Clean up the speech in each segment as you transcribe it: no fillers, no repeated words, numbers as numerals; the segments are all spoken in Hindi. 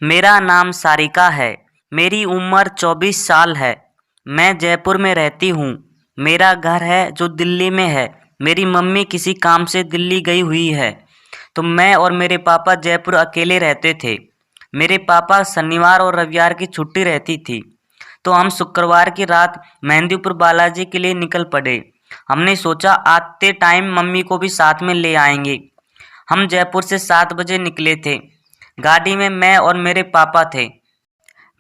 मेरा नाम सारिका है। मेरी उम्र 24 साल है। मैं जयपुर में रहती हूँ। मेरा घर है जो दिल्ली में है। मेरी मम्मी किसी काम से दिल्ली गई हुई है, तो मैं और मेरे पापा जयपुर अकेले रहते थे। मेरे पापा शनिवार और रविवार की छुट्टी रहती थी, तो हम शुक्रवार की रात मेहंदीपुर बालाजी के लिए निकल पड़े। हमने सोचा आते टाइम मम्मी को भी साथ में ले आएंगे। हम जयपुर से 7 बजे निकले थे। गाड़ी में मैं और मेरे पापा थे।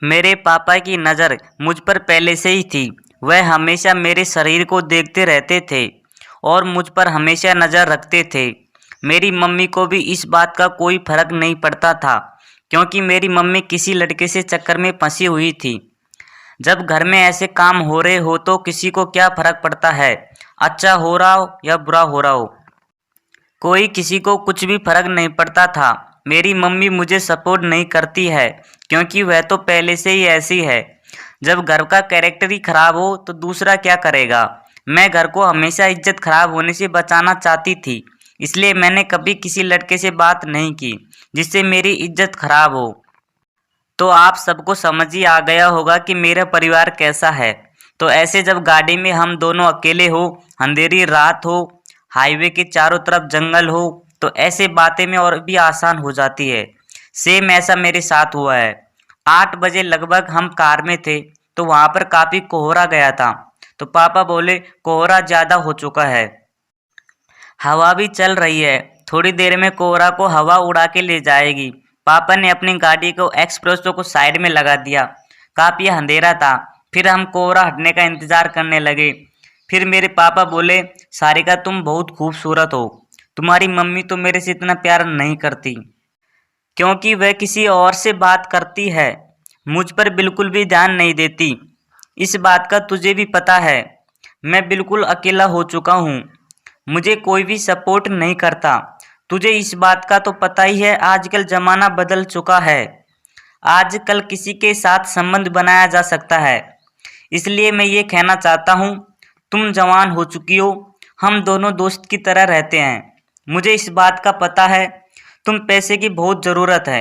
मेरे पापा की नज़र मुझ पर पहले से ही थी। वह हमेशा मेरे शरीर को देखते रहते थे और मुझ पर हमेशा नज़र रखते थे। मेरी मम्मी को भी इस बात का कोई फर्क नहीं पड़ता था, क्योंकि मेरी मम्मी किसी लड़के से चक्कर में फंसी हुई थी। जब घर में ऐसे काम हो रहे हो तो किसी को क्या फर्क पड़ता है, अच्छा हो रहा हो या बुरा हो रहा हो। कोई किसी को कुछ भी फर्क नहीं पड़ता था। मेरी मम्मी मुझे सपोर्ट नहीं करती है, क्योंकि वह तो पहले से ही ऐसी है। जब घर का कैरेक्टर ही खराब हो तो दूसरा क्या करेगा। मैं घर को हमेशा इज्जत खराब होने से बचाना चाहती थी, इसलिए मैंने कभी किसी लड़के से बात नहीं की जिससे मेरी इज्जत खराब हो। तो आप सबको समझ ही आ गया होगा कि मेरा परिवार कैसा है। तो ऐसे जब गाड़ी में हम दोनों अकेले हो, अंधेरी रात हो, हाईवे के चारों तरफ जंगल हो, तो ऐसे बातें में और भी आसान हो जाती है। सेम ऐसा मेरे साथ हुआ है। 8 बजे लगभग हम कार में थे, तो वहाँ पर काफ़ी कोहरा गया था। तो पापा बोले कोहरा ज़्यादा हो चुका है, हवा भी चल रही है, थोड़ी देर में कोहरा को हवा उड़ा के ले जाएगी। पापा ने अपनी गाड़ी को एक्सप्रेसो को साइड में लगा दिया। काफ़ी अंधेरा था। फिर हम कोहरा हटने का इंतज़ार करने लगे। फिर मेरे पापा बोले सारिका तुम बहुत खूबसूरत हो। तुम्हारी मम्मी तो मेरे से इतना प्यार नहीं करती, क्योंकि वह किसी और से बात करती है, मुझ पर बिल्कुल भी ध्यान नहीं देती। इस बात का तुझे भी पता है। मैं बिल्कुल अकेला हो चुका हूँ, मुझे कोई भी सपोर्ट नहीं करता। तुझे इस बात का तो पता ही है, आजकल ज़माना बदल चुका है। आजकल किसी के साथ संबंध बनाया जा सकता है। इसलिए मैं ये कहना चाहता हूँ, तुम जवान हो चुकी हो, हम दोनों दोस्त की तरह रहते हैं। मुझे इस बात का पता है तुम पैसे की बहुत ज़रूरत है,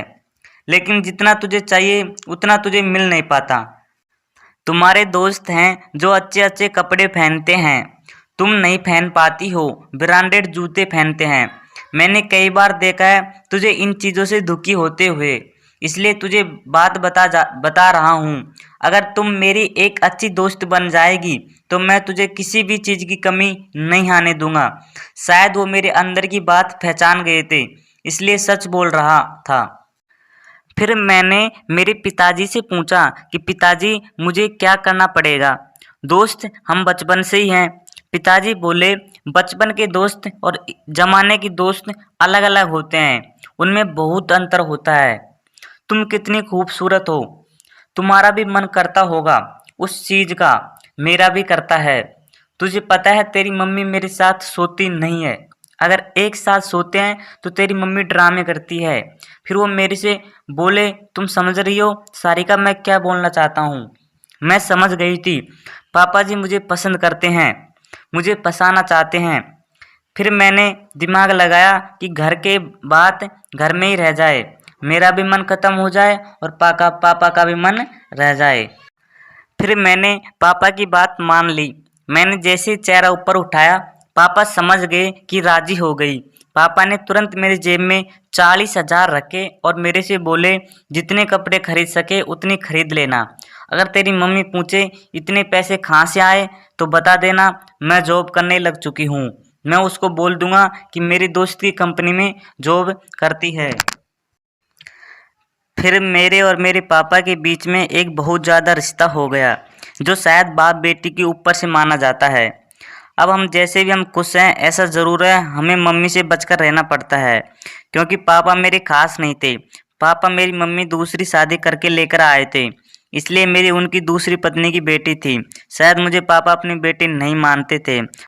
लेकिन जितना तुझे चाहिए उतना तुझे मिल नहीं पाता। तुम्हारे दोस्त हैं जो अच्छे अच्छे कपड़े पहनते हैं, तुम नहीं पहन पाती हो, ब्रांडेड जूते पहनते हैं। मैंने कई बार देखा है तुझे इन चीज़ों से दुखी होते हुए, इसलिए तुझे बात बता रहा हूँ। अगर तुम मेरी एक अच्छी दोस्त बन जाएगी तो मैं तुझे किसी भी चीज़ की कमी नहीं आने दूंगा। शायद वो मेरे अंदर की बात पहचान गए थे, इसलिए सच बोल रहा था। फिर मैंने मेरे पिताजी से पूछा कि पिताजी मुझे क्या करना पड़ेगा। दोस्त हम बचपन से ही हैं। पिताजी बोले बचपन के दोस्त और जमाने के दोस्त अलग अलग होते हैं, उनमें बहुत अंतर होता है। तुम कितनी खूबसूरत हो, तुम्हारा भी मन करता होगा उस चीज़ का, मेरा भी करता है। तुझे पता है तेरी मम्मी मेरे साथ सोती नहीं है। अगर एक साथ सोते हैं तो तेरी मम्मी ड्रामे करती है। फिर वो मेरे से बोले तुम समझ रही हो सारिका मैं क्या बोलना चाहता हूँ। मैं समझ गई थी, पापा जी मुझे पसंद करते हैं, मुझे फंसाना चाहते हैं। फिर मैंने दिमाग लगाया कि घर के बात घर में ही रह जाए, मेरा भी मन खत्म हो जाए और पापा का भी मन रह जाए। फिर मैंने पापा की बात मान ली। मैंने जैसे चेहरा ऊपर उठाया, पापा समझ गए कि राजी हो गई। पापा ने तुरंत मेरी जेब में 40,000 रखे और मेरे से बोले जितने कपड़े खरीद सके उतनी खरीद लेना। अगर तेरी मम्मी पूछे इतने पैसे कहाँ से आए तो बता देना मैं जॉब करने लग चुकी हूँ। मैं उसको बोल दूंगा कि मेरी दोस्त की कंपनी में जॉब करती है। फिर मेरे और मेरे पापा के बीच में एक बहुत ज़्यादा रिश्ता हो गया, जो शायद बाप बेटी के ऊपर से माना जाता है। अब हम जैसे भी हम खुश हैं, ऐसा ज़रूर है हमें मम्मी से बचकर रहना पड़ता है, क्योंकि पापा मेरे खास नहीं थे। पापा मेरी मम्मी दूसरी शादी करके लेकर आए थे, इसलिए मेरी उनकी दूसरी पत्नी की बेटी थी। शायद मुझे पापा अपनी बेटी नहीं मानते थे।